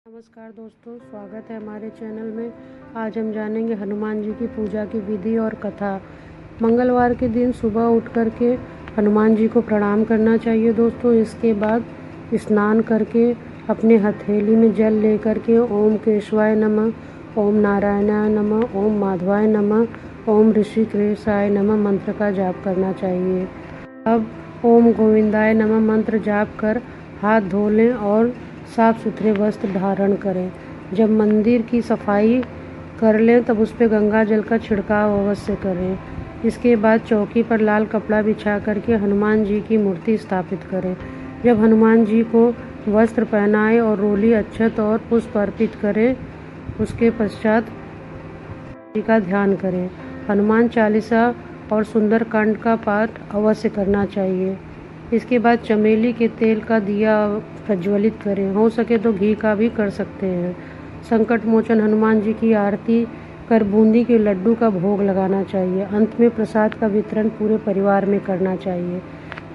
नमस्कार दोस्तों, स्वागत है हमारे चैनल में। आज हम जानेंगे हनुमान जी की पूजा की विधि और कथा। मंगलवार के दिन सुबह उठ करके हनुमान जी को प्रणाम करना चाहिए दोस्तों। इसके बाद स्नान करके अपने हथेली में जल लेकर के ओम केशवाय नमः, ओम नारायणाय नमः, ओम माधवाय नमः, ओम ऋषिकेशाय नमः मंत्र का जाप करना चाहिए। अब ओम गोविंदाय नमः मंत्र जाप कर हाथ धो लें और साफ सुथरे वस्त्र धारण करें। जब मंदिर की सफाई कर लें तब उस पर गंगा जल का छिड़काव अवश्य करें। इसके बाद चौकी पर लाल कपड़ा बिछा करके हनुमान जी की मूर्ति स्थापित करें। जब हनुमान जी को वस्त्र पहनाएं और रोली, अक्षत और पुष्प अर्पित करें, उसके पश्चात जी का ध्यान करें। हनुमान चालीसा और सुंदरकांड का पाठ अवश्य करना चाहिए। इसके बाद चमेली के तेल का दिया प्रज्वलित करें, हो सके तो घी का भी कर सकते हैं। संकट मोचन हनुमान जी की आरती कर बूंदी के लड्डू का भोग लगाना चाहिए। अंत में प्रसाद का वितरण पूरे परिवार में करना चाहिए।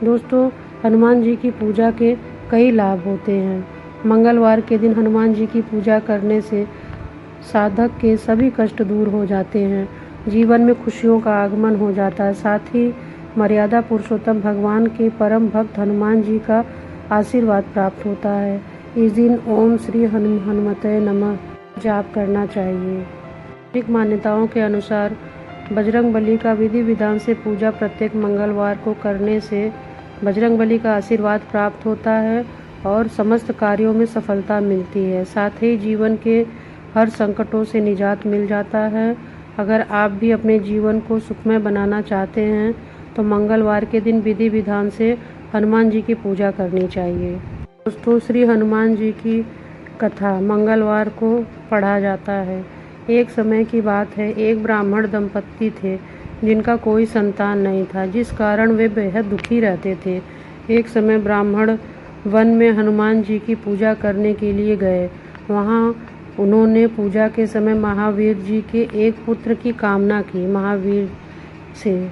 दोस्तों, हनुमान जी की पूजा के कई लाभ होते हैं। मंगलवार के दिन हनुमान जी की पूजा करने से साधक के सभी कष्ट दूर हो जाते हैं, जीवन में खुशियों का आगमन हो जाता है। साथ ही मर्यादा पुरुषोत्तम भगवान के परम भक्त हनुमान जी का आशीर्वाद प्राप्त होता है। इस दिन ओम श्री हनुमते नमः जाप करना चाहिए। धार्मिक मान्यताओं के अनुसार बजरंगबली का विधि विधान से पूजा प्रत्येक मंगलवार को करने से बजरंगबली का आशीर्वाद प्राप्त होता है और समस्त कार्यों में सफलता मिलती है। साथ ही जीवन के हर संकटों से निजात मिल जाता है। अगर आप भी अपने जीवन को सुखमय बनाना चाहते हैं तो मंगलवार के दिन विधि विधान से हनुमान जी की पूजा करनी चाहिए। दोस्तों, श्री हनुमान जी की कथा मंगलवार को पढ़ा जाता है। एक समय की बात है, एक ब्राह्मण दंपत्ति थे जिनका कोई संतान नहीं था, जिस कारण वे बेहद दुखी रहते थे। एक समय ब्राह्मण वन में हनुमान जी की पूजा करने के लिए गए। वहाँ उन्होंने पूजा के समय महावीर जी के एक पुत्र की कामना की। महावीर से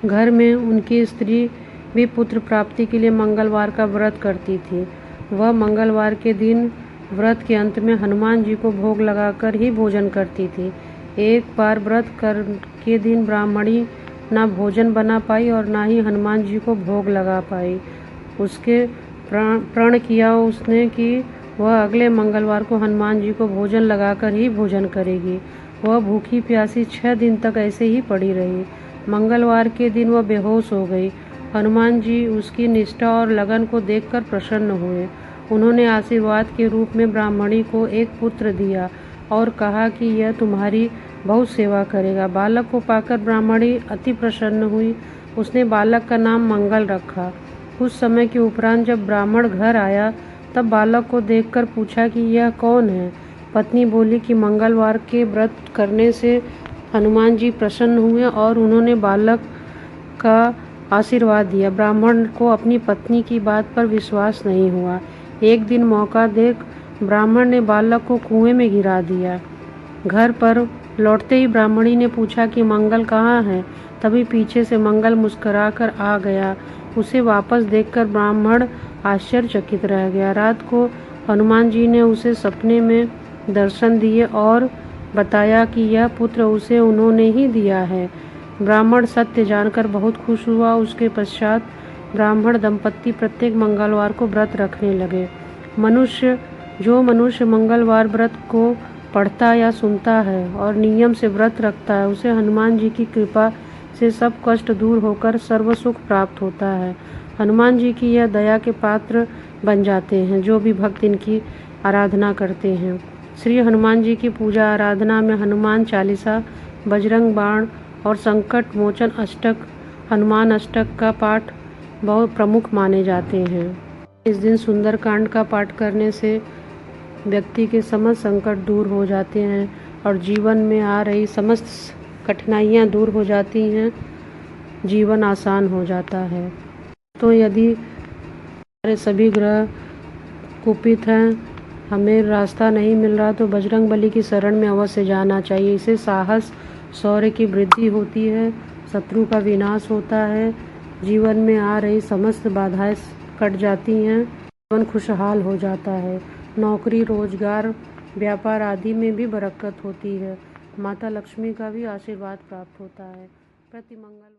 घर में उनकी स्त्री भी पुत्र प्राप्ति के लिए मंगलवार का व्रत करती थी। वह मंगलवार के दिन व्रत के अंत में हनुमान जी को भोग लगाकर ही भोजन करती थी। एक बार व्रत कर के दिन ब्राह्मणी ना भोजन बना पाई और ना ही हनुमान जी को भोग लगा पाई। उसके प्रण किया उसने कि वह अगले मंगलवार को हनुमान जी को भोजन लगाकर ही भोजन करेगी। वह भूखी प्यासी 6 दिन तक ऐसे ही पड़ी रही। मंगलवार के दिन वह बेहोश हो गई। हनुमान जी उसकी निष्ठा और लगन को देखकर प्रसन्न हुए। उन्होंने आशीर्वाद के रूप में ब्राह्मणी को एक पुत्र दिया और कहा कि यह तुम्हारी बहुत सेवा करेगा। बालक को पाकर ब्राह्मणी अति प्रसन्न हुई। उसने बालक का नाम मंगल रखा। कुछ समय के उपरांत जब ब्राह्मण घर आया तब बालक को देखकर पूछा कि यह कौन है। पत्नी बोली कि मंगलवार के व्रत करने से हनुमान जी प्रसन्न हुए और उन्होंने बालक का आशीर्वाद दिया। ब्राह्मण को अपनी पत्नी की बात पर विश्वास नहीं हुआ। एक दिन मौका देख ब्राह्मण ने बालक को कुएं में गिरा दिया। घर पर लौटते ही ब्राह्मणी ने पूछा कि मंगल कहाँ है। तभी पीछे से मंगल मुस्कुराकर आ गया। उसे वापस देखकर ब्राह्मण आश्चर्यचकित रह गया। रात को हनुमान जी ने उसे सपने में दर्शन दिए और बताया कि यह पुत्र उसे उन्होंने ही दिया है। ब्राह्मण सत्य जानकर बहुत खुश हुआ। उसके पश्चात ब्राह्मण दंपत्ति प्रत्येक मंगलवार को व्रत रखने लगे। जो मनुष्य मंगलवार व्रत को पढ़ता या सुनता है और नियम से व्रत रखता है, उसे हनुमान जी की कृपा से सब कष्ट दूर होकर सर्व सुख प्राप्त होता है। हनुमान जी की यह दया के पात्र बन जाते हैं जो भी भक्त इनकी आराधना करते हैं। श्री हनुमान जी की पूजा आराधना में हनुमान चालीसा, बजरंग बाण और संकट मोचन अष्टक, हनुमान अष्टक का पाठ बहुत प्रमुख माने जाते हैं। इस दिन सुंदरकांड का पाठ करने से व्यक्ति के समस्त संकट दूर हो जाते हैं और जीवन में आ रही समस्त कठिनाइयाँ दूर हो जाती हैं, जीवन आसान हो जाता है। तो यदि हमारे सभी ग्रह कुपित हैं, हमें रास्ता नहीं मिल रहा, तो बजरंगबली की शरण में अवश्य जाना चाहिए। इससे साहस, शौर्य की वृद्धि होती है, शत्रु का विनाश होता है, जीवन में आ रही समस्त बाधाएं कट जाती हैं, जीवन खुशहाल हो जाता है। नौकरी, रोजगार, व्यापार आदि में भी बरकत होती है। माता लक्ष्मी का भी आशीर्वाद प्राप्त होता है। प्रति मंगलवार